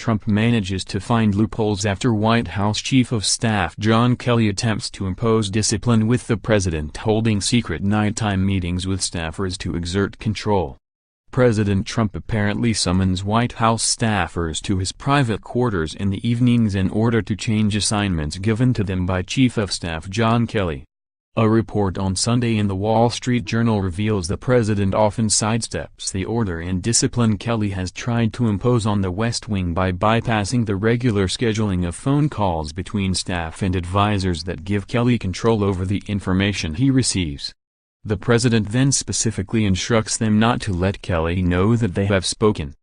Trump manages to find loopholes after White House Chief of Staff John Kelly attempts to impose discipline with the president holding secret nighttime meetings with staffers to exert control. President Trump apparently summons White House staffers to his private quarters in the evenings in order to change assignments given to them by Chief of Staff John Kelly. A report on Sunday in the Wall Street Journal reveals the president often sidesteps the order and discipline Kelly has tried to impose on the West Wing by bypassing the regular scheduling of phone calls between staff and advisors that give Kelly control over the information he receives. The president then specifically instructs them not to let Kelly know that they have spoken.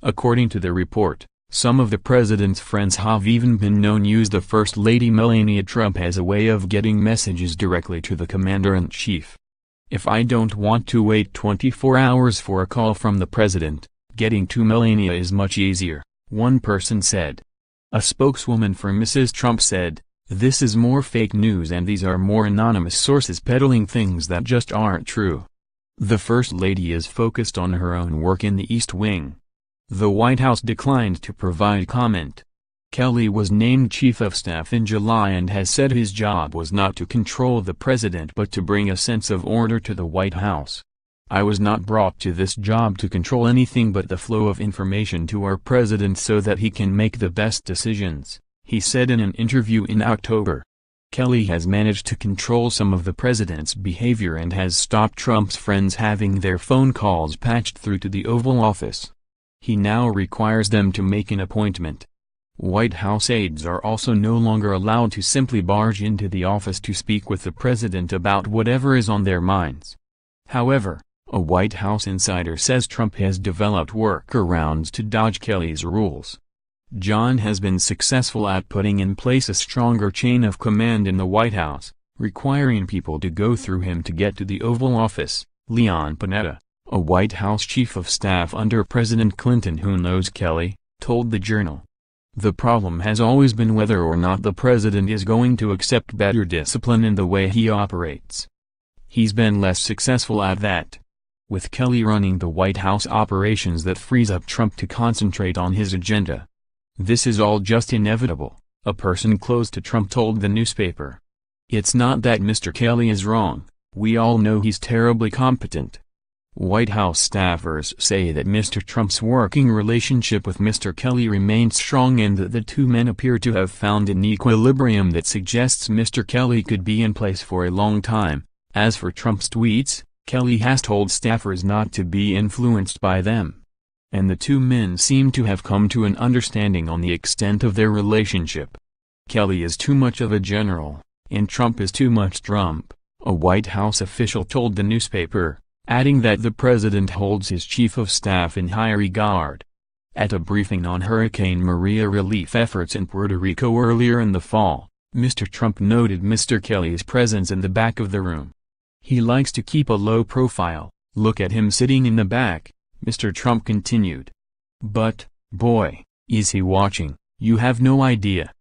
According to the report, some of the president's friends have even been known to use the First Lady Melania Trump as a way of getting messages directly to the commander-in-chief. "If I don't want to wait 24 hours for a call from the president, getting to Melania is much easier," one person said. A spokeswoman for Mrs. Trump said, "This is more fake news and these are more anonymous sources peddling things that just aren't true." The First Lady is focused on her own work in the East Wing. The White House declined to provide comment. Kelly was named Chief of Staff in July and has said his job was not to control the president but to bring a sense of order to the White House. "I was not brought to this job to control anything but the flow of information to our president so that he can make the best decisions," he said in an interview in October. Kelly has managed to control some of the president's behavior and has stopped Trump's friends having their phone calls patched through to the Oval Office. He now requires them to make an appointment. White House aides are also no longer allowed to simply barge into the office to speak with the president about whatever is on their minds. However, a White House insider says Trump has developed workarounds to dodge Kelly's rules. John has been successful at putting in place a stronger chain of command in the White House, requiring people to go through him to get to the Oval Office. Leon Panetta, a White House chief of staff under President Clinton who knows Kelly, told the Journal. "The problem has always been whether or not the president is going to accept better discipline in the way he operates. He's been less successful at that. With Kelly running the White House operations that frees up Trump to concentrate on his agenda. This is all just inevitable," a person close to Trump told the newspaper. "It's not that Mr. Kelly is wrong, we all know he's terribly competent." White House staffers say that Mr. Trump's working relationship with Mr. Kelly remains strong and that the two men appear to have found an equilibrium that suggests Mr. Kelly could be in place for a long time. As for Trump's tweets, Kelly has told staffers not to be influenced by them. And the two men seem to have come to an understanding on the extent of their relationship. "Kelly is too much of a general, and Trump is too much Trump," a White House official told the newspaper, adding that the president holds his chief of staff in high regard. At a briefing on Hurricane Maria relief efforts in Puerto Rico earlier in the fall, Mr. Trump noted Mr. Kelly's presence in the back of the room. "He likes to keep a low profile, look at him sitting in the back," Mr. Trump continued. "But, boy, is he watching, you have no idea."